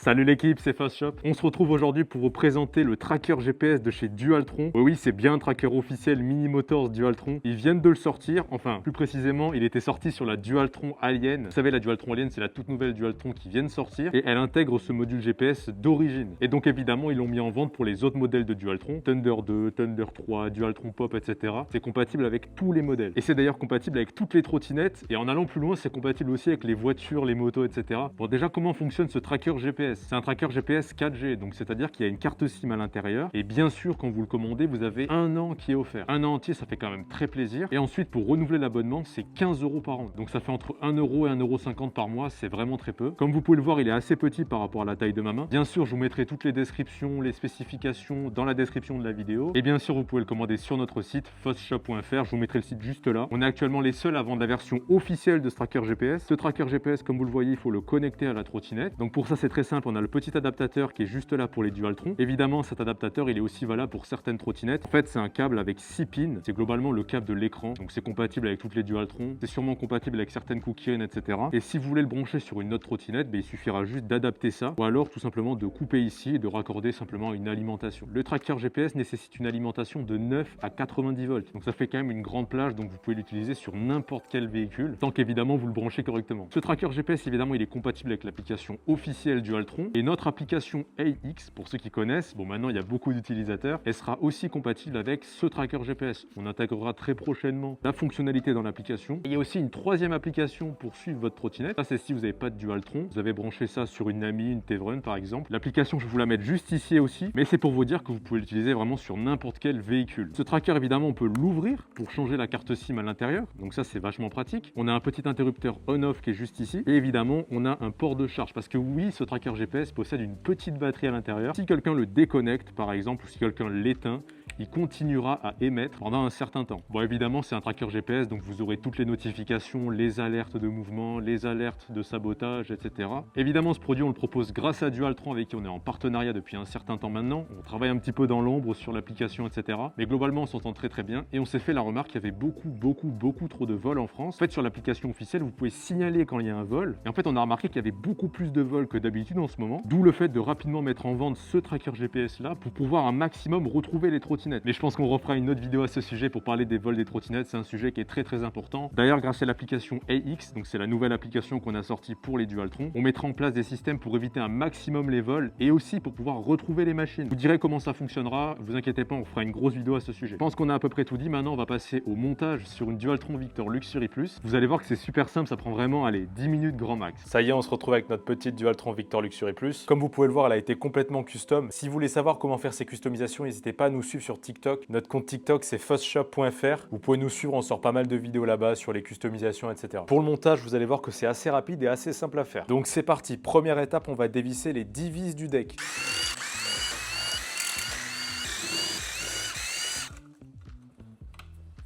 Salut l'équipe, c'est FastShop. On se retrouve aujourd'hui pour vous présenter le tracker GPS de chez Dualtron. Oui, c'est bien un tracker officiel Mini Motors Dualtron. Ils viennent de le sortir, enfin plus précisément, il était sorti sur la Dualtron Alien. Vous savez, la Dualtron Alien, c'est la toute nouvelle Dualtron qui vient de sortir et elle intègre ce module GPS d'origine. Et donc évidemment, ils l'ont mis en vente pour les autres modèles de Dualtron, Thunder 2, Thunder 3, Dualtron Pop, etc. C'est compatible avec tous les modèles. Et c'est d'ailleurs compatible avec toutes les trottinettes. Et en allant plus loin, c'est compatible aussi avec les voitures, les motos, etc. Bon, déjà, comment fonctionne ce tracker GPS? C'est un tracker GPS 4G, donc c'est-à-dire qu'il y a une carte SIM à l'intérieur. Et bien sûr, quand vous le commandez, vous avez un an qui est offert. Un an entier, ça fait quand même très plaisir. Et ensuite, pour renouveler l'abonnement, c'est 15 € par an. Donc ça fait entre 1 € et 1,50 € par mois, c'est vraiment très peu. Comme vous pouvez le voir, il est assez petit par rapport à la taille de ma main. Bien sûr, je vous mettrai toutes les descriptions, les spécifications dans la description de la vidéo. Et bien sûr, vous pouvez le commander sur notre site, fastshop.fr. Je vous mettrai le site juste là. On est actuellement les seuls à vendre la version officielle de ce tracker GPS. Ce tracker GPS, comme vous le voyez, il faut le connecter à la trottinette. Donc pour ça, c'est très simple. On a le petit adaptateur qui est juste là pour les Dualtron. Évidemment, cet adaptateur, il est aussi valable pour certaines trottinettes. En fait, c'est un câble avec 6 pins. C'est globalement le câble de l'écran. Donc c'est compatible avec toutes les Dualtron. C'est sûrement compatible avec certaines Kukiren, etc. Et si vous voulez le brancher sur une autre trottinette, il suffira juste d'adapter ça ou alors tout simplement de couper ici et de raccorder simplement une alimentation. Le tracker GPS nécessite une alimentation de 9 à 90 volts. Donc ça fait quand même une grande plage, donc vous pouvez l'utiliser sur n'importe quel véhicule, tant qu'évidemment vous le branchez correctement. Ce tracker GPS, évidemment, il est compatible avec l'application officielle Dualtron et notre application AX, pour ceux qui connaissent, bon maintenant il y a beaucoup d'utilisateurs, elle sera aussi compatible avec ce tracker GPS. On intégrera très prochainement la fonctionnalité dans l'application. Il y a aussi une troisième application pour suivre votre trottinette. Ça, c'est si vous n'avez pas de Dualtron, vous avez branché ça sur une Ami, une Tevrun par exemple. L'application, je vais vous la mettre juste ici aussi, mais c'est pour vous dire que vous pouvez l'utiliser vraiment sur n'importe quel véhicule. Ce tracker, évidemment, on peut l'ouvrir pour changer la carte SIM à l'intérieur, donc ça c'est vachement pratique. On a un petit interrupteur on-off qui est juste ici, et évidemment on a un port de charge, parce que oui, ce tracker GPS possède une petite batterie à l'intérieur. Si quelqu'un le déconnecte par exemple, ou si quelqu'un l'éteint, il continuera à émettre pendant un certain temps. Bon, évidemment, c'est un tracker GPS, donc vous aurez toutes les notifications, les alertes de mouvement, les alertes de sabotage, etc. Évidemment, ce produit, on le propose grâce à Dualtron, avec qui on est en partenariat depuis un certain temps maintenant. On travaille un petit peu dans l'ombre sur l'application, etc. Mais globalement, on s'entend très très bien. Et on s'est fait la remarque qu'il y avait beaucoup trop de vols en France. En fait, sur l'application officielle, vous pouvez signaler quand il y a un vol. Et en fait, on a remarqué qu'il y avait beaucoup plus de vols que d'habitude en ce moment. D'où le fait de rapidement mettre en vente ce tracker GPS là pour pouvoir un maximum retrouver les trottinettes. Mais je pense qu'on refera une autre vidéo à ce sujet pour parler des vols des trottinettes. C'est un sujet qui est très important. D'ailleurs, grâce à l'application AX, donc c'est la nouvelle application qu'on a sortie pour les Dualtron, on mettra en place des systèmes pour éviter un maximum les vols et aussi pour pouvoir retrouver les machines. Je vous dirai comment ça fonctionnera. Vous inquiétez pas, on fera une grosse vidéo à ce sujet. Je pense qu'on a à peu près tout dit. Maintenant, on va passer au montage sur une Dualtron Victor Luxury Plus. Vous allez voir que c'est super simple. Ça prend vraiment, allez, 10 minutes grand max. Ça y est, on se retrouve avec notre petite Dualtron Victor Luxury Plus. Comme vous pouvez le voir, elle a été complètement custom. Si vous voulez savoir comment faire ces customisations, n'hésitez pas à nous suivre sur TikTok. Notre compte TikTok, c'est fastshop.fr. Vous pouvez nous suivre, on sort pas mal de vidéos là-bas sur les customisations, etc. Pour le montage, vous allez voir que c'est assez rapide et assez simple à faire. Donc c'est parti. Première étape, on va dévisser les 10 vis du deck.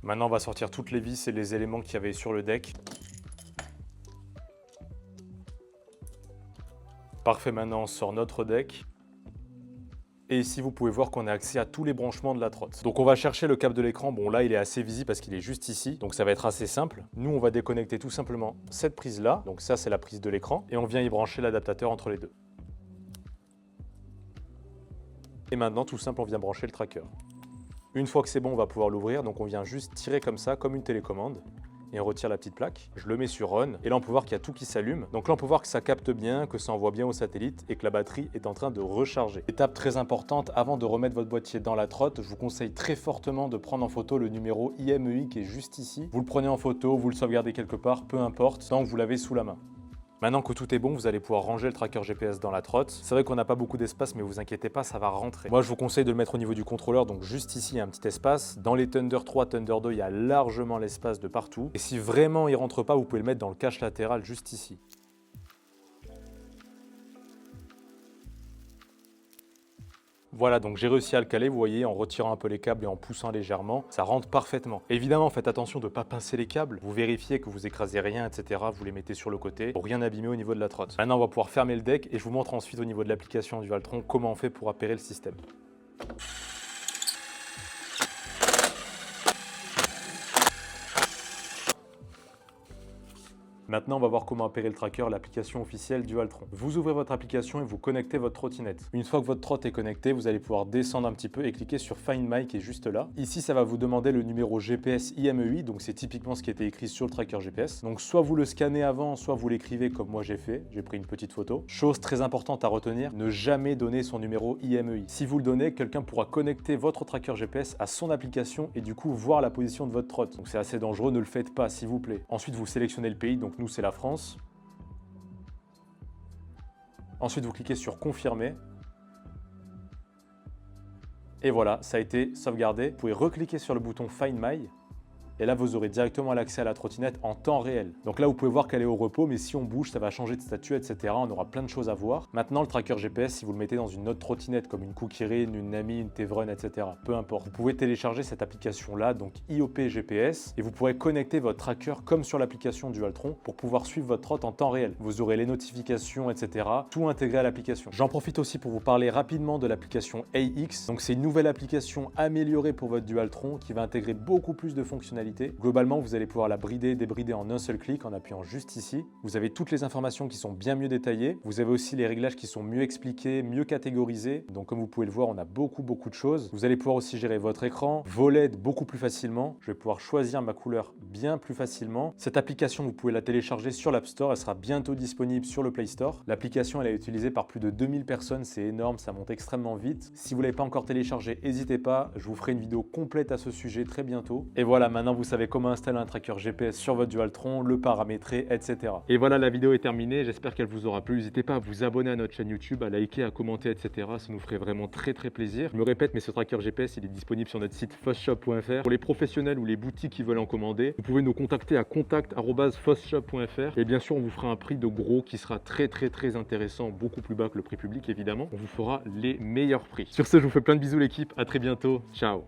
Maintenant, on va sortir toutes les vis et les éléments qu'il y avait sur le deck. Parfait, maintenant on sort notre deck. Et ici, vous pouvez voir qu'on a accès à tous les branchements de la trotte. Donc on va chercher le câble de l'écran. Bon, là, il est assez visible parce qu'il est juste ici. Donc ça va être assez simple. Nous, on va déconnecter tout simplement cette prise-là. Donc ça, c'est la prise de l'écran. Et on vient y brancher l'adaptateur entre les deux. Et maintenant, tout simple, on vient brancher le tracker. Une fois que c'est bon, on va pouvoir l'ouvrir. Donc on vient juste tirer comme ça, comme une télécommande. Et on retire la petite plaque, je le mets sur on, et là on peut voir qu'il y a tout qui s'allume. Donc là on peut voir que ça capte bien, que ça envoie bien au satellite et que la batterie est en train de recharger. Étape très importante, avant de remettre votre boîtier dans la trotte, je vous conseille très fortement de prendre en photo le numéro IMEI qui est juste ici. Vous le prenez en photo, vous le sauvegardez quelque part, peu importe, tant que vous l'avez sous la main. Maintenant que tout est bon, vous allez pouvoir ranger le tracker GPS dans la trotte. C'est vrai qu'on n'a pas beaucoup d'espace, mais vous inquiétez pas, ça va rentrer. Moi, je vous conseille de le mettre au niveau du contrôleur, donc juste ici, il y a un petit espace. Dans les Thunder 3, Thunder 2, il y a largement l'espace de partout. Et si vraiment il rentre pas, vous pouvez le mettre dans le cache latéral juste ici. Voilà, donc j'ai réussi à le caler, vous voyez, en retirant un peu les câbles et en poussant légèrement, ça rentre parfaitement. Évidemment, faites attention de ne pas pincer les câbles, vous vérifiez que vous écrasez rien, etc. Vous les mettez sur le côté pour rien abîmer au niveau de la trotte. Maintenant, on va pouvoir fermer le deck et je vous montre ensuite au niveau de l'application Dualtron comment on fait pour appairer le système. Maintenant, on va voir comment opérer le tracker, l'application officielle Dualtron. Vous ouvrez votre application et vous connectez votre trottinette. Une fois que votre trot est connecté, vous allez pouvoir descendre un petit peu et cliquer sur Find My qui est juste là. Ici, ça va vous demander le numéro GPS IMEI, donc c'est typiquement ce qui était écrit sur le tracker GPS. Donc soit vous le scannez avant, soit vous l'écrivez comme moi j'ai fait. J'ai pris une petite photo. Chose très importante à retenir, ne jamais donner son numéro IMEI. Si vous le donnez, quelqu'un pourra connecter votre tracker GPS à son application et du coup voir la position de votre trot. Donc c'est assez dangereux, ne le faites pas s'il vous plaît. Ensuite, vous sélectionnez le pays, donc nous c'est la France. Ensuite, vous cliquez sur confirmer. Et voilà, ça a été sauvegardé. Vous pouvez recliquer sur le bouton Find My. Et là, vous aurez directement l'accès à la trottinette en temps réel. Donc là, vous pouvez voir qu'elle est au repos, mais si on bouge, ça va changer de statut, etc. On aura plein de choses à voir. Maintenant, le tracker GPS, si vous le mettez dans une autre trottinette, comme une Kukirin, une Nami, une Tevron, etc., peu importe, vous pouvez télécharger cette application-là, donc IOP GPS, et vous pourrez connecter votre tracker comme sur l'application Dualtron pour pouvoir suivre votre trot en temps réel. Vous aurez les notifications, etc., tout intégré à l'application. J'en profite aussi pour vous parler rapidement de l'application AX. Donc c'est une nouvelle application améliorée pour votre Dualtron qui va intégrer beaucoup plus de fonctionnalités. Globalement, vous allez pouvoir la brider, débrider en un seul clic en appuyant juste ici. Vous avez toutes les informations qui sont bien mieux détaillées. Vous avez aussi les réglages qui sont mieux expliqués, mieux catégorisés. Donc comme vous pouvez le voir, on a beaucoup de choses. Vous allez pouvoir aussi gérer votre écran, vos LED beaucoup plus facilement. Je vais pouvoir choisir ma couleur bien plus facilement. Cette application, vous pouvez la télécharger sur l'App Store. Elle sera bientôt disponible sur le Play Store. L'application, elle est utilisée par plus de 2000 personnes. C'est énorme, ça monte extrêmement vite. Si vous ne l'avez pas encore téléchargé, n'hésitez pas. Je vous ferai une vidéo complète à ce sujet très bientôt. Et voilà, maintenant vous savez comment installer un tracker GPS sur votre Dualtron, le paramétrer, etc. Et voilà, la vidéo est terminée. J'espère qu'elle vous aura plu. N'hésitez pas à vous abonner à notre chaîne YouTube, à liker, à commenter, etc. Ça nous ferait vraiment très plaisir. Je me répète, mais ce tracker GPS, il est disponible sur notre site fossshop.fr. Pour les professionnels ou les boutiques qui veulent en commander, vous pouvez nous contacter à contact@fossshop.fr. Et bien sûr, on vous fera un prix de gros qui sera très intéressant, beaucoup plus bas que le prix public évidemment. On vous fera les meilleurs prix. Sur ce, je vous fais plein de bisous l'équipe. À très bientôt. Ciao.